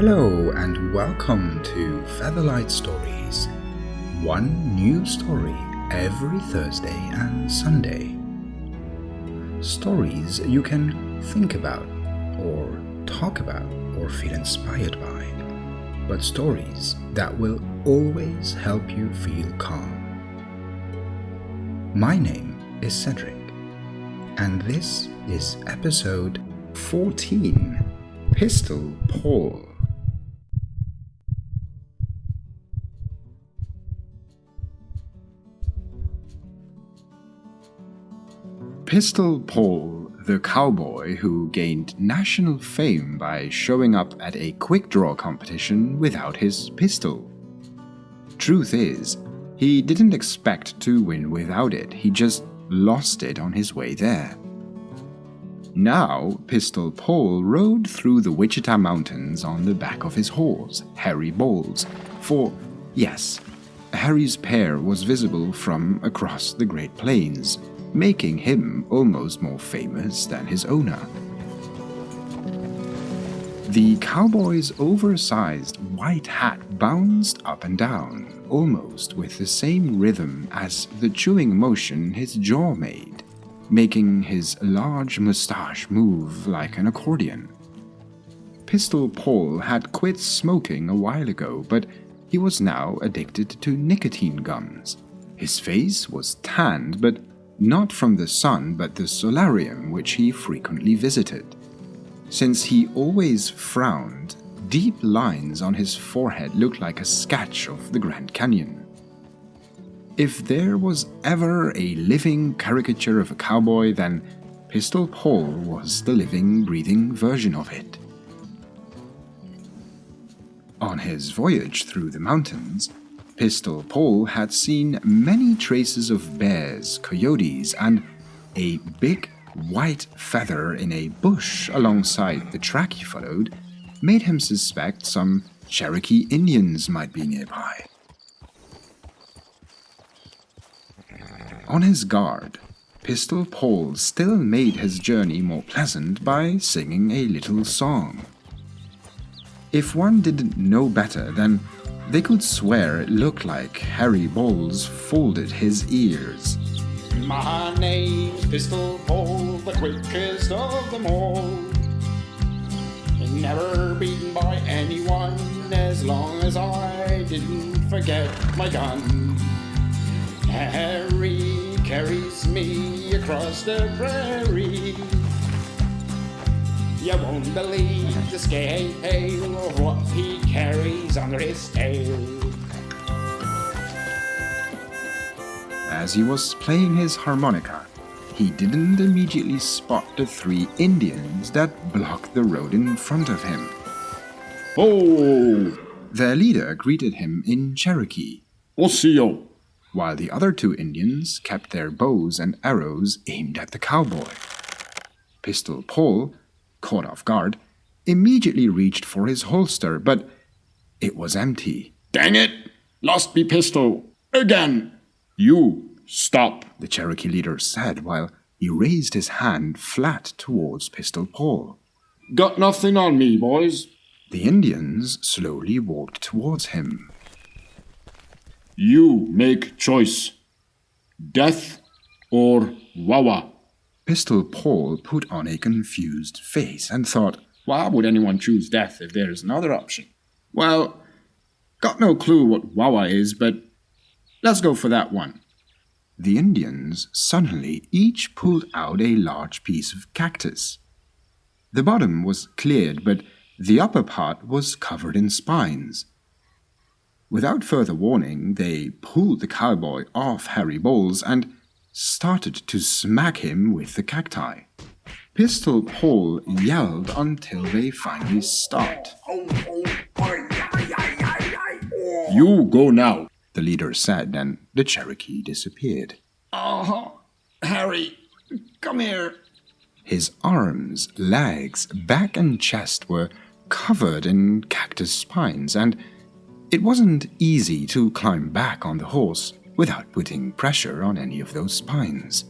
Hello and welcome to Featherlight Stories. One new story every Thursday and Sunday. Stories you can think about or talk about or feel inspired by, but stories that will always help you feel calm. My name is Cedric, and this is episode 14, Pistol Paul. Pistol Paul, the cowboy who gained national fame by showing up at a quick draw competition without his pistol. Truth is, he didn't expect to win without it, he just lost it on his way there. Now, Pistol Paul rode through the Wichita Mountains on the back of his horse, Harry Bowles, for, yes, Harry's pair was visible from across the Great Plains, making him almost more famous than his owner. The cowboy's oversized white hat bounced up and down, almost with the same rhythm as the chewing motion his jaw made, making his large mustache move like an accordion. Pistol Paul had quit smoking a while ago, but he was now addicted to nicotine gums. His face was tanned, but not from the sun but the solarium which he frequently visited. Since he always frowned, deep lines on his forehead looked like a sketch of the Grand Canyon. If there was ever a living caricature of a cowboy, then Pistol Paul was the living, breathing version of it. On his voyage through the mountains, Pistol Paul had seen many traces of bears, coyotes, and a big white feather in a bush alongside the track he followed made him suspect some Cherokee Indians might be nearby. On his guard, Pistol Paul still made his journey more pleasant by singing a little song. If one didn't know better, then they could swear it looked like Harry Bowles folded his ears. My name's Pistol Paul, the quickest of them all. Never beaten by anyone as long as I didn't forget my gun. Harry carries me across the prairie. You won't believe the scale of what he carries under his tail. As he was playing his harmonica, he didn't immediately spot the 3 Indians that blocked the road in front of him. Oh! Their leader greeted him in Cherokee, Osio, while the other 2 Indians kept their bows and arrows aimed at the cowboy. Pistol Paul, caught off guard, immediately reached for his holster, but it was empty. Dang it! Lost me pistol. Again! You, stop, the Cherokee leader said while he raised his hand flat towards Pistol Paul. Got nothing on me, boys. The Indians slowly walked towards him. You make choice. Death or Wawa. Pistol Paul put on a confused face and thought, why would anyone choose death if there's another option? Well, got no clue what Wawa is, but let's go for that one. The Indians suddenly each pulled out a large piece of cactus. The bottom was cleared, but the upper part was covered in spines. Without further warning, they pulled the cowboy off Harry Bowles and started to smack him with the cacti. Pistol Paul yelled until they finally stopped. You go now, the leader said, and the Cherokee disappeared. Harry, come here. His arms, legs, back and chest were covered in cactus spines, and it wasn't easy to climb back on the horse without putting pressure on any of those spines.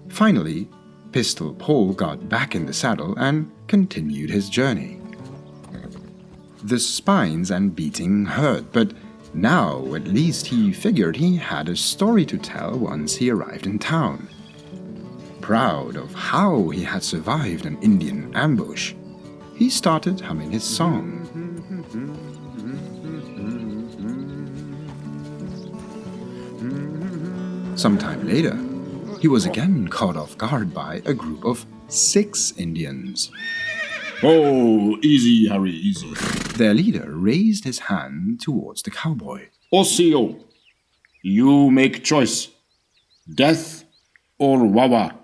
Finally, Pistol Paul got back in the saddle and continued his journey. The spines and beating hurt, but now at least he figured he had a story to tell once he arrived in town. Proud of how he had survived an Indian ambush, he started humming his song. Sometime later, he was again caught off guard by a group of 6 Indians. Oh, easy, Harry, easy. Their leader raised his hand towards the cowboy. Osio, you make choice. Death or Wawa?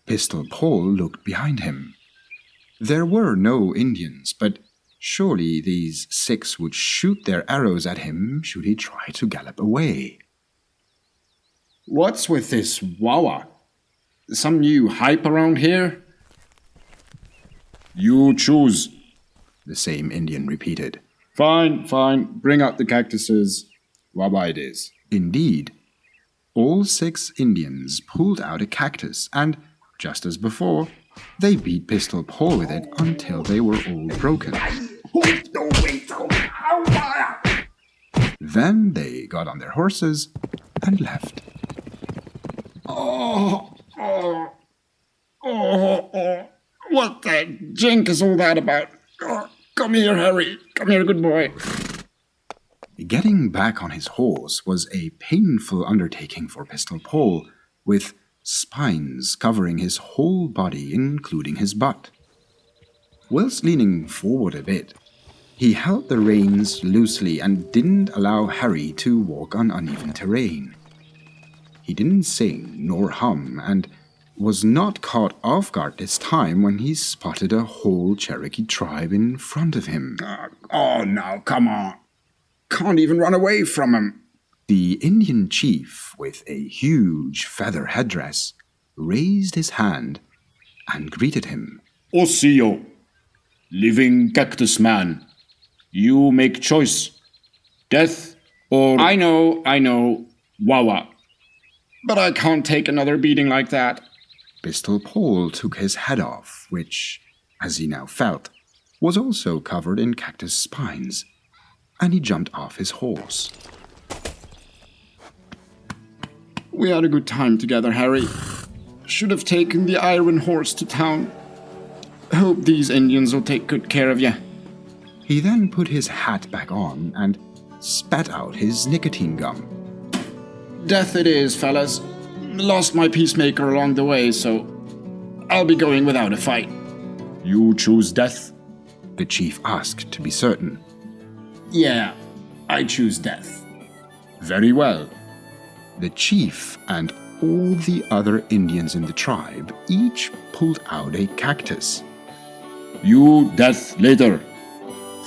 Pistol Paul looked behind him. There were no Indians, but surely these 6 would shoot their arrows at him should he try to gallop away. What's with this Wawa? Some new hype around here? You choose. The same Indian repeated. Fine, bring out the cactuses. Wawa it is. Indeed. All 6 Indians pulled out a cactus and, just as before, they beat Pistol Paul with it until they were all broken. Then they got on their horses and left. What the jink is all that about? Come here, Harry. Come here, good boy. Getting back on his horse was a painful undertaking for Pistol Paul, with spines covering his whole body, including his butt. Whilst leaning forward a bit, he held the reins loosely and didn't allow Harry to walk on uneven terrain. He didn't sing nor hum and was not caught off guard this time when he spotted a whole Cherokee tribe in front of him. Oh, now, come on. Can't even run away from him. The Indian chief, with a huge feather headdress, raised his hand and greeted him. Osio, living cactus man, you make choice. Death or... I know, Wawa. But I can't take another beating like that. Pistol Paul took his head off, which, as he now felt, was also covered in cactus spines, and he jumped off his horse. We had a good time together, Harry. Should have taken the iron horse to town. Hope these Indians will take good care of you. He then put his hat back on and spat out his nicotine gum. Death it is, fellas. Lost my peacemaker along the way, so I'll be going without a fight. You choose death? The chief asked to be certain. Yeah, I choose death. Very well. The chief and all the other Indians in the tribe each pulled out a cactus. You death later.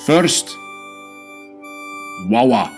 First, Wawa.